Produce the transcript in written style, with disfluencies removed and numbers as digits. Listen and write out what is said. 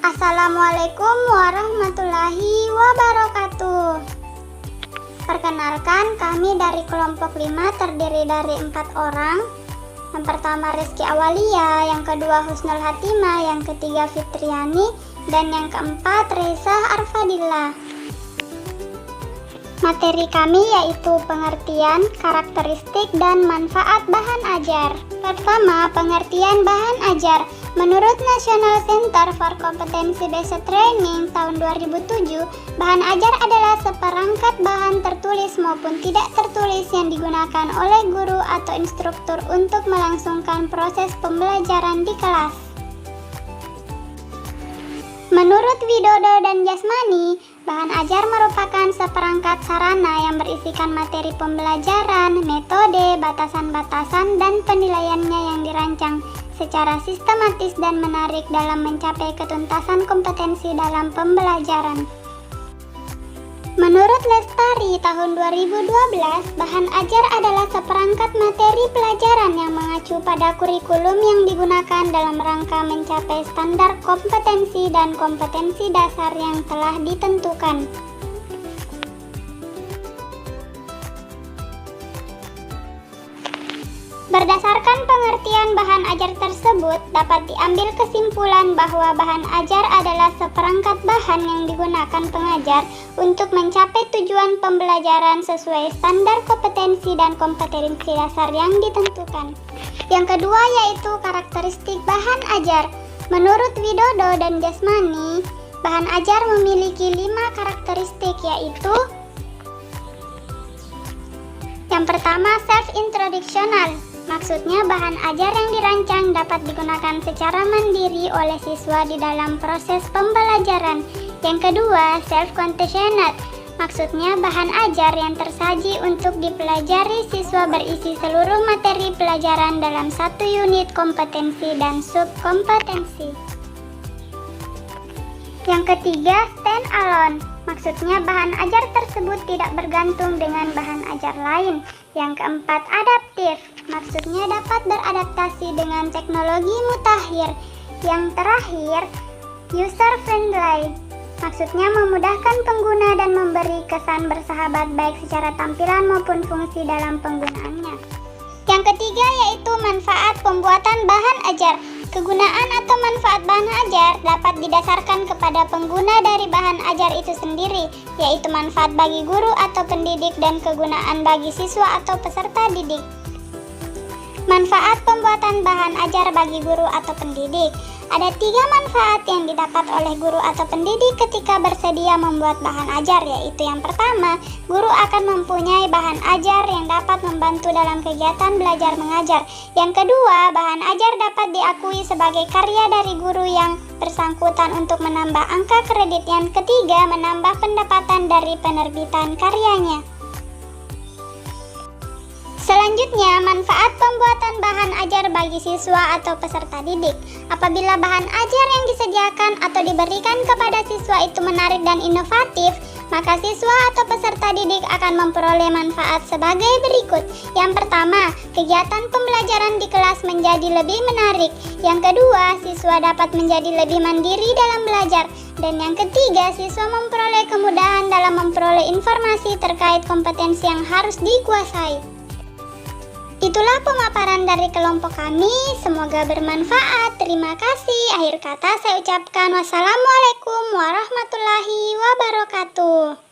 Assalamualaikum warahmatullahi wabarakatuh. Perkenalkan, kami dari kelompok 5 terdiri dari 4 orang. Yang pertama Rizky Awalia, yang kedua Husnul Hatimah, yang ketiga Fitriani, dan yang keempat Reza Arfadillah. Materi kami yaitu pengertian, karakteristik, dan manfaat bahan ajar. Pertama, pengertian bahan ajar. Menurut National Center for Competency Based Training tahun 2007, bahan ajar adalah seperangkat bahan tertulis maupun tidak tertulis yang digunakan oleh guru atau instruktur untuk melangsungkan proses pembelajaran di kelas. Menurut Widodo dan Jasmani, bahan ajar merupakan seperangkat sarana yang berisikan materi pembelajaran, metode, batasan-batasan, dan penilaiannya yang dirancang secara sistematis dan menarik dalam mencapai ketuntasan kompetensi dalam pembelajaran. Menurut Lestari tahun 2012, bahan ajar adalah seperangkat materi pelajaran yang mengacu pada kurikulum yang digunakan dalam rangka mencapai standar kompetensi dan kompetensi dasar yang telah ditentukan. Berdasarkan pengertian bahan ajar tersebut, dapat diambil kesimpulan bahwa bahan ajar adalah seperangkat bahan yang digunakan pengajar untuk mencapai tujuan pembelajaran sesuai standar kompetensi dan kompetensi dasar yang ditentukan. Yang kedua yaitu karakteristik bahan ajar. Menurut Widodo dan Jasmani, bahan ajar memiliki 5 karakteristik, yaitu yang pertama, self-introductional. Maksudnya bahan ajar yang dirancang dapat digunakan secara mandiri oleh siswa di dalam proses pembelajaran. Yang kedua, self-contained. Maksudnya bahan ajar yang tersaji untuk dipelajari siswa berisi seluruh materi pelajaran dalam satu unit kompetensi dan subkompetensi. Yang ketiga, stand alone. Maksudnya bahan ajar tersebut tidak bergantung dengan bahan ajar lain. Yang keempat, adaptif. Maksudnya dapat beradaptasi dengan teknologi mutakhir. Yang terakhir, user friendly. Maksudnya memudahkan pengguna dan memberi kesan bersahabat baik secara tampilan maupun fungsi dalam penggunaannya. Yang ketiga yaitu manfaat pembuatan bahan ajar. Kegunaan atau manfaat bahan ajar dapat didasarkan kepada pengguna dari bahan ajar itu sendiri, yaitu manfaat bagi guru atau pendidik dan kegunaan bagi siswa atau peserta didik. Manfaat pembuatan bahan ajar bagi guru atau pendidik. Ada 3 manfaat yang didapat oleh guru atau pendidik ketika bersedia membuat bahan ajar, yaitu yang pertama, guru akan mempunyai bahan ajar yang dapat membantu dalam kegiatan belajar mengajar. Yang kedua, bahan ajar dapat diakui sebagai karya dari guru yang bersangkutan untuk menambah angka kredit. Yang ketiga, menambah pendapatan dari penerbitan karyanya. Selanjutnya, manfaat pembuatan bahan ajar bagi siswa atau peserta didik. Apabila bahan ajar yang disediakan atau diberikan kepada siswa itu menarik dan inovatif, maka siswa atau peserta didik akan memperoleh manfaat sebagai berikut. Yang pertama, kegiatan pembelajaran di kelas menjadi lebih menarik. Yang kedua, siswa dapat menjadi lebih mandiri dalam belajar. Dan yang ketiga, siswa memperoleh kemudahan dalam memperoleh informasi terkait kompetensi yang harus dikuasai. Itulah pemaparan dari kelompok kami, semoga bermanfaat. Terima kasih. Akhir kata saya ucapkan wassalamualaikum warahmatullahi wabarakatuh.